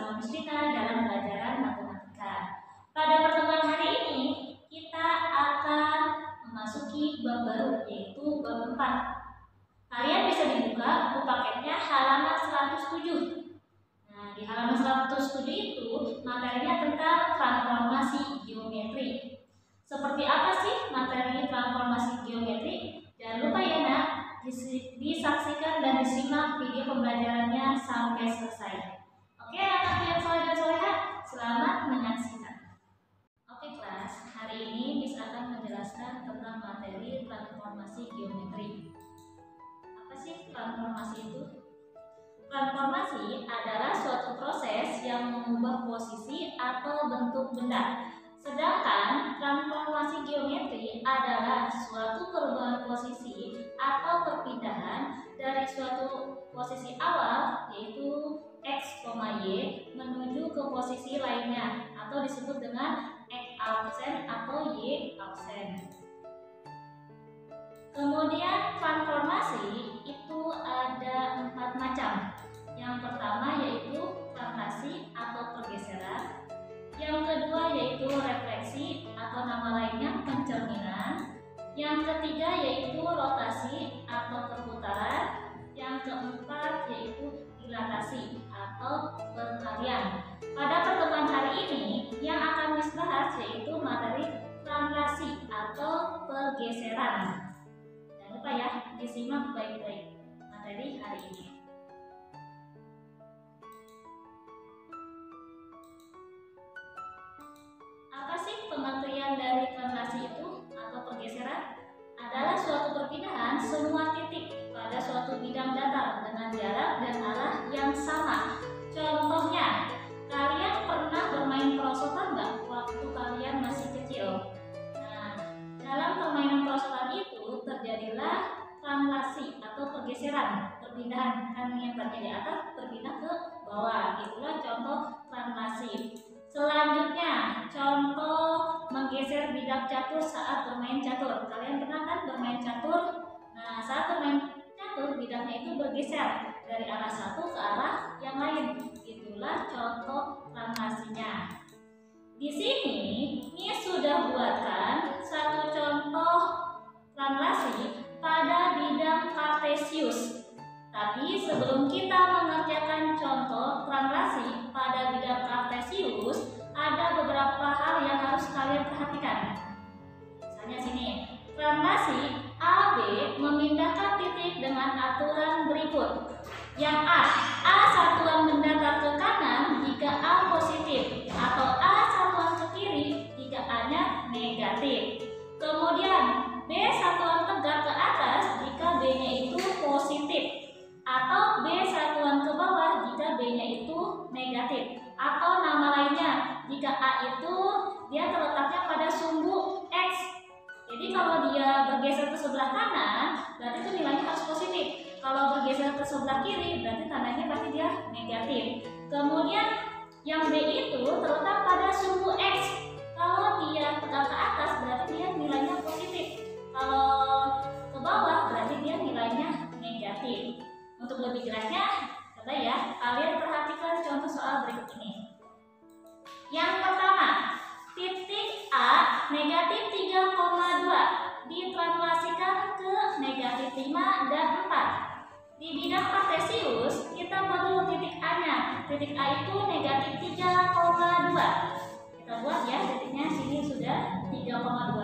bersama Miss Vita dalam pelajaran matematika. Pada pertemuan hari ini, kita akan memasuki bab baru, yaitu bab 4. Kalian bisa dibuka buku paketnya halaman 107. Nah, di halaman 107 itu materinya tentang transformasi geometri. Seperti apa sih materi transformasi geometri? Jangan lupa ya nak, disaksikan dan disimak video pembelajarannya sampai selesai. Oke anak yang soleh dan soleha, selamat menyaksikan. Oke kelas, hari ini Miss akan menjelaskan tentang materi transformasi geometri. Apa sih transformasi itu? Transformasi adalah suatu proses yang mengubah posisi atau bentuk benda. Sedangkan transformasi geometri adalah suatu perubahan posisi atau perpindahan dari suatu posisi awal, yaitu X, Y, menuju ke posisi lainnya atau disebut dengan X absen atau Y absen. Kemudian transformasi itu ada 4 macam. Yang pertama yaitu translasi atau pergeseran. Yang kedua yaitu refleksi atau nama lainnya pencerminan. Yang ketiga yaitu rotasi atau perputaran. Yang keempat yaitu dilatasi atau perkalian. Pada pertemuan hari ini yang akan Miss bahas yaitu materi translasi atau pergeseran. Jangan lupa ya, disimak baik-baik materi hari ini. Apa sih pengertian dari translasi itu atau pergeseran? Adalah suatu perpindahan semua titik pada suatu bidang datar dengan jarak dan arah yang sama. Contohnya, kalian pernah bermain perosotan nggak waktu kalian masih kecil? Nah, dalam permainan perosotan itu terjadilah translasi atau pergeseran, perpindahan kan yang tadinya di atas berpindah ke bawah. Itulah contoh translasi. Selanjutnya, contoh menggeser bidak catur saat bermain catur. Kalian pernah kan bermain catur? Nah, saat bermain catur, bidaknya itu bergeser dari arah satu ke arah yang lain. Itulah contoh translasinya. Di sini, Miss sudah buatkan satu contoh translasi pada bidang kartesius. Tapi sebelum kita mengerjakan contoh translasi pada bidang kartesius, ada beberapa hal yang harus kalian perhatikan. Misalnya sini, translasi AB memindahkan titik dengan aturan berikut. Yang A satuan mendatar ke kanan jika A positif, atau A satuan ke kiri jika A-nya negatif. Kemudian B satuan tegak ke atas jika B-nya itu positif, atau B satuan ke bawah jika B-nya itu negatif, atau nama lainnya jika A itu dia terletaknya pada sumbu X. Jadi kalau dia bergeser ke sebelah kanan berarti itu nilainya harus positif. Kalau bergeser ke sebelah kiri berarti tandanya pasti dia negatif. Kemudian yang B itu terletak pada sumbu X. Kalau dia tegak ke atas berarti dia nilainya positif. Kalau ke bawah berarti dia nilainya negatif. Untuk lebih jelasnya, coba ya, kalian perhatikan contoh soal berikut ini. Yang pertama, titik A negatif 3,2 ditranslasikan ke negatif 5 dan 4. Di bidang kartesius, kita perlu titik A-nya. Titik A itu negatif 3,2. Kita buat ya, titiknya sini sudah 3,2.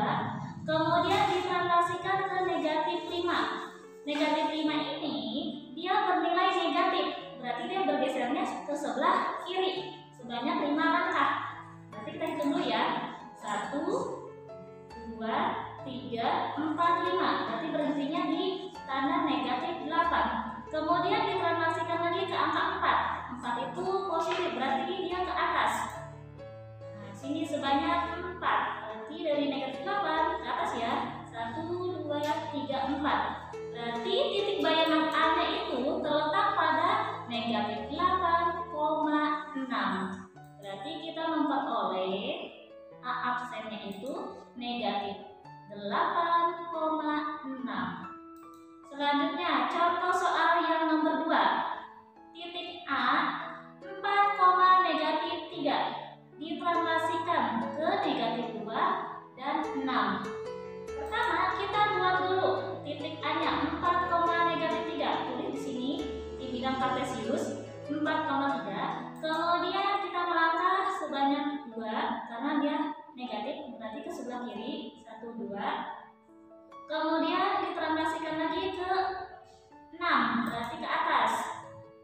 Kemudian ditranslasikan ke negatif 5. Negatif 5 ini dia bernilai negatif, berarti dia bergesernya ke sebelah kiri sebanyak 5 langkah. Berarti kita hitung dulu ya, 1, 2, 3, 4, 5. Berarti berhentinya di tanda negatif 8. Kemudian ditranslasikan lagi ke angka 4. 4 itu positif, berarti dia ke atas. Nah, sini sebanyak 4. Berarti dari negatif 8 ke atas ya. 1, 2, 3, 4. Berarti titik bayangan A-nya itu terletak pada negatif 8,6. Berarti kita memperoleh A absennya itu negatif 8,6. Selanjutnya, contoh soal yang nomor 2. Titik A 4, bidang kartesius 4,3. Kemudian kita melangkah sebanyak 2 karena dia negatif, berarti ke sebelah kiri 1, 2. Kemudian ditranslasikan lagi ke 6, berarti ke atas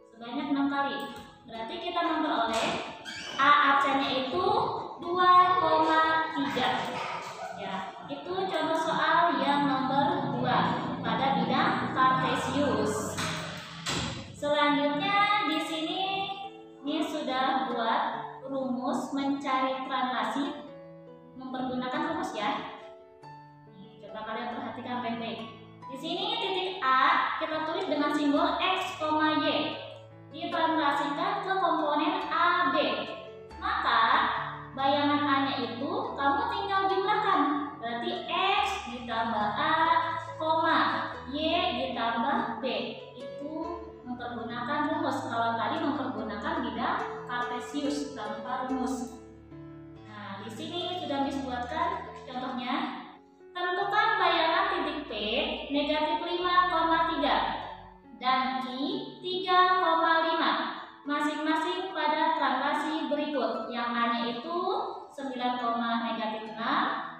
sebanyak 6 kali. Berarti kita memperoleh A absennya itu 2,3. Ya, itu contoh soal yang nomor 2 pada bidang kartesius. Selanjutnya di sini ini sudah buat rumus mencari translasi mempergunakan rumus ya. Coba kalian perhatikan baik-baik. Di sini titik A kita tulis dengan simbol X, Y. Ditranslasikan ke komponen AB. Maka bayangan A-nya itu kamu tinggal jumlahkan. Berarti X ditambah A, Y ditambah B. Itu mempergunakan rumus. Kalau tadi mempergunakan bidang kartesius tanpa rumus. Nah, di sini sudah disebutkan contohnya. Tentukan bayangan titik P negatif 5,3 dan Q 3,5 masing-masing pada translasi berikut. Yang A-nya itu 9,6,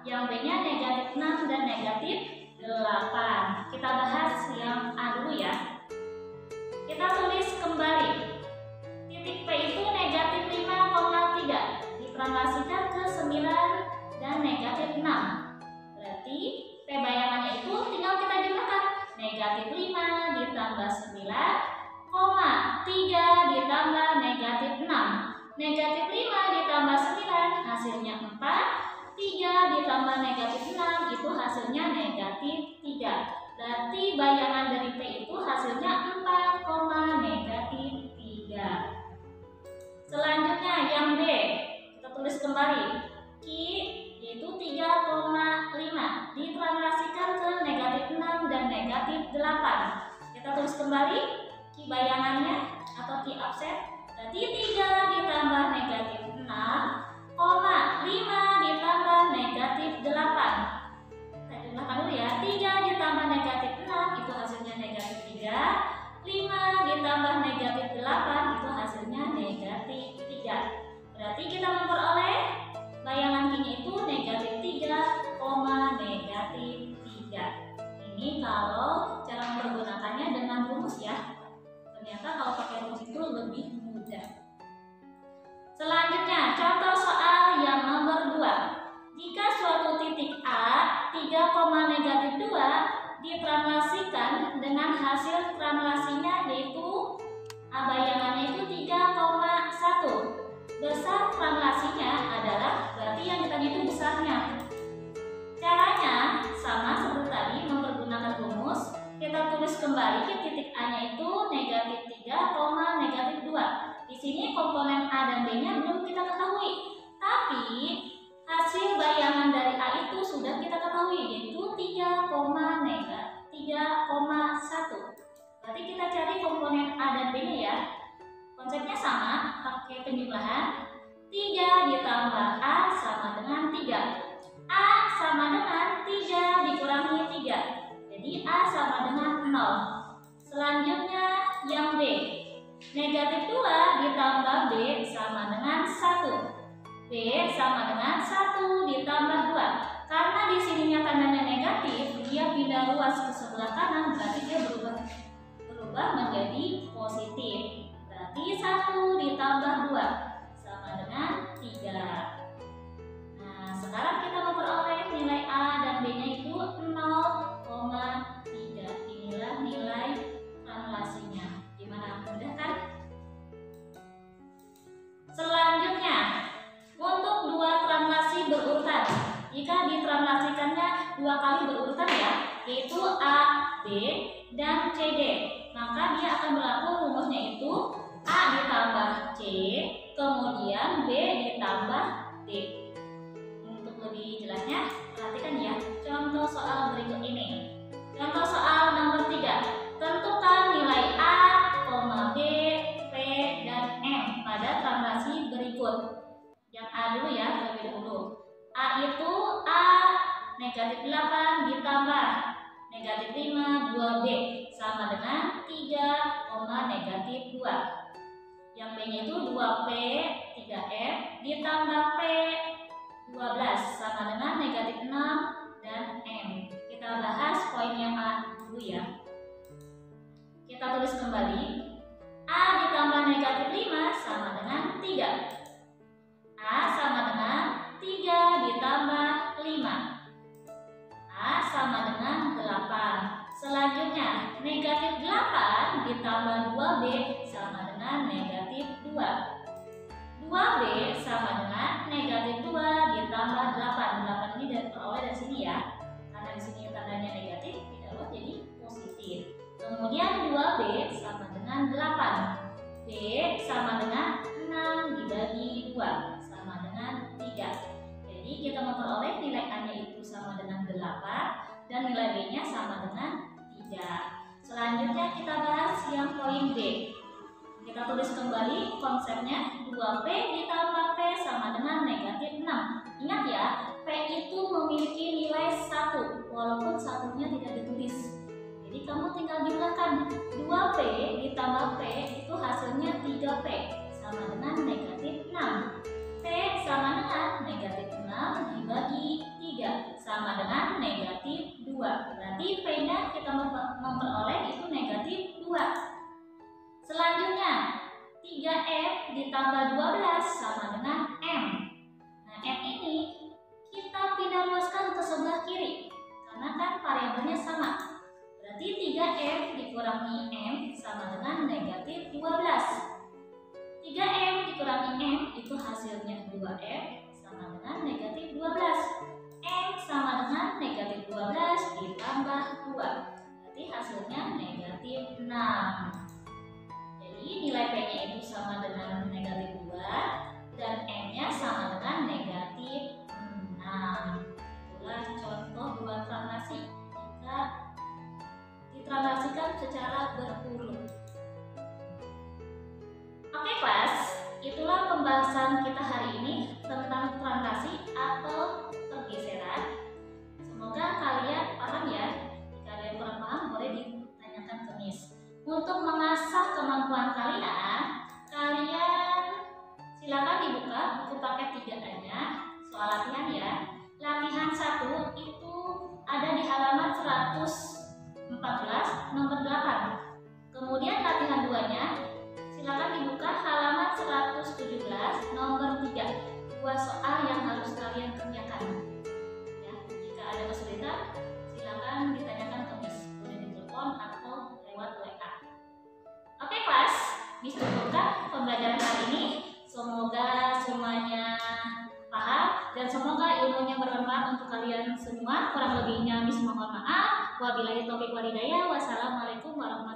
yang B-nya negatif 6 dan negatif 8. Kita bahas yang A dulu ya. Kita tulis kembali. Titik P itu negatif 5,3 ditranslasikan ke 9 dan negatif 6. Berarti P bayangannya itu tinggal kita jumlahkan. Negatif 5 ditambah 9, 3 ditambah negatif 6. Negatif 5 ditambah 9 hasilnya 4. 3 ditambah negatif 6 itu hasilnya negatif 3. Berarti bayangan dari P itu hasilnya 4, negatif 3. Selanjutnya yang B. Kita tulis kembali. Q yaitu 3,5 ditranslasikan ke negatif 6 dan negatif 8. Kita tulis kembali Q bayangannya atau Q absen. Berarti 3 ditambah negatif 6, 5 ditambah negatif 8. Kita jumlahkan dulu ya. 3 ditambah negatif 6 itu hasilnya negatif 3. 5 ditambah negatif 8 itu hasilnya negatif 3. Berarti kita memperoleh bayangan Q-nya itu negatif 3, negatif 3. Ini kalau cara mempergunakannya dengan rumus ya. Ternyata kalau pakai rumus itu lebih mudah. Selanjutnya, contoh soal yang nomor 2. Jika suatu titik A 3, negatif 2 ditranslasikan dengan hasil translasinya yaitu A bayangannya itu 3,1. Besar translasinya adalah berarti yang ditanya itu besarnya. Caranya sama seperti tadi mempergunakan rumus. Kita tulis kembali ke titik A-nya itu negatif 3, negatif 2. Di sini komponen A dan B-nya belum kita ketahui. Tapi hasil bayangan dari A itu sudah kita ketahui yaitu 3,1. Berarti kita cari komponen A dan B-nya ya. Konsepnya sama, pakai penjumlahan. 3 ditambah A sama dengan 3. A sama dengan 3 dikurangi 3. Jadi A sama dengan 0. Selanjutnya yang B. Negatif 2 ditambah B sama dengan 1. B sama dengan 1 ditambah 2. Karena di sininya tandanya negatif, dia pindah ruas ke sebelah kanan, berarti dia berubah menjadi positif. Berarti 1 ditambah 2 sama dengan 3. Nah, sekarang kita memperoleh nilai A dan B-nya itu 0,3. Inilah nilai translasinya. Gimana? Mudah kan? Selanjutnya, untuk dua translasi berurutan. Jika ditranslasikannya 2 kali berurutan ya, yaitu A, B, dan C, D. Maka dia akan berlaku rumusnya itu A ditambah C, kemudian B ditambah D. Untuk lebih jelasnya, perhatikan ya contoh soal berikut ini. Contoh soal nomor 3. Tentukan nilai A, B, P, dan M pada translasi berikut. Yang A dulu ya, terlebih dahulu. A itu A negatif 8 ditambah negatif 5 2B sama dengan negatif 2. Yang B-nya itu 2P 3F ditambah P 12 sama dengan negatif 6 dan M. Kita bahas poin yang A dulu ya. Kita tulis kembali. A ditambah negatif 5 sama dengan 3. A sama dengan 3 ditambah 5. A sama dengan 8. Selanjutnya, negatif 8 ditambah 2B sama dengan negatif 2. 2B sama dengan negatif 2 ditambah 8. 8 ini diperoleh dari sini ya. Karena di sini tandanya negatif, tidak luas jadi positif. Kemudian 2B sama dengan 8. B sama dengan 6 dibagi 2 sama dengan 3. Jadi kita memperoleh nilai A-nya itu sama dengan 8 dan nilai B-nya sama dengan 3. Selanjutnya kita bahas yang poin D. Kita tulis kembali konsepnya. 2P ditambah P sama dengan negatif 6. Ingat ya, P itu memiliki nilai 1 walaupun satunya tidak ditulis. Jadi kamu tinggal jumlahkan. 2P ditambah P itu hasilnya 3P sama dengan negatif 6. P sama dengan negatif 6 dibagi 3 sama dengan negatif 2. Berarti P-nya kita memperoleh itu negatif 2. Selanjutnya 3F ditambah 12 sama dengan M. Nah, M ini kita pindah luaskan ke sebelah kiri karena kan variabelnya sama. Berarti 3F dikurangi M sama dengan negatif 12. 3M dikurangi M itu hasilnya 2F sama dengan negatif 12. M sama dengan negatif 12 ditambah 2. Berarti hasilnya negatif 6. Jadi nilai P-nya itu sama dengan negatif 2 dan M-nya sama dengan negatif 6. Itulah contoh buat translasi jika ditranslasikan secara berurut. Oke kelas, itulah pembahasan kita hari ini tentang translasi atau pergeseran. Semoga kalian paham ya. Jika kalian kurang paham boleh ditanyakan ke Miss. Untuk mengasah kemampuan kalian, silakan dibuka buku paket 3A-nya, soal latihan ya. Latihan 1 itu ada di halaman 114 nomor 8. Kemudian latihan 2-nya silakan dibuka halaman 117 nomor 3. 2 soal yang harus kalian kerjakan. Ya, jika ada kesulitan silakan ditanyakan ke Miss, boleh ditelepon atau lewat WA. Oke kelas, Miss cukupkan pembelajaran kali ini. Semoga semuanya paham dan semoga ilmunya bermanfaat untuk kalian semua. Kurang lebihnya Miss mohon maaf. Wabillahi taufiq walhidayah. Wassalamualaikum warahmatullahi wabarakatuh.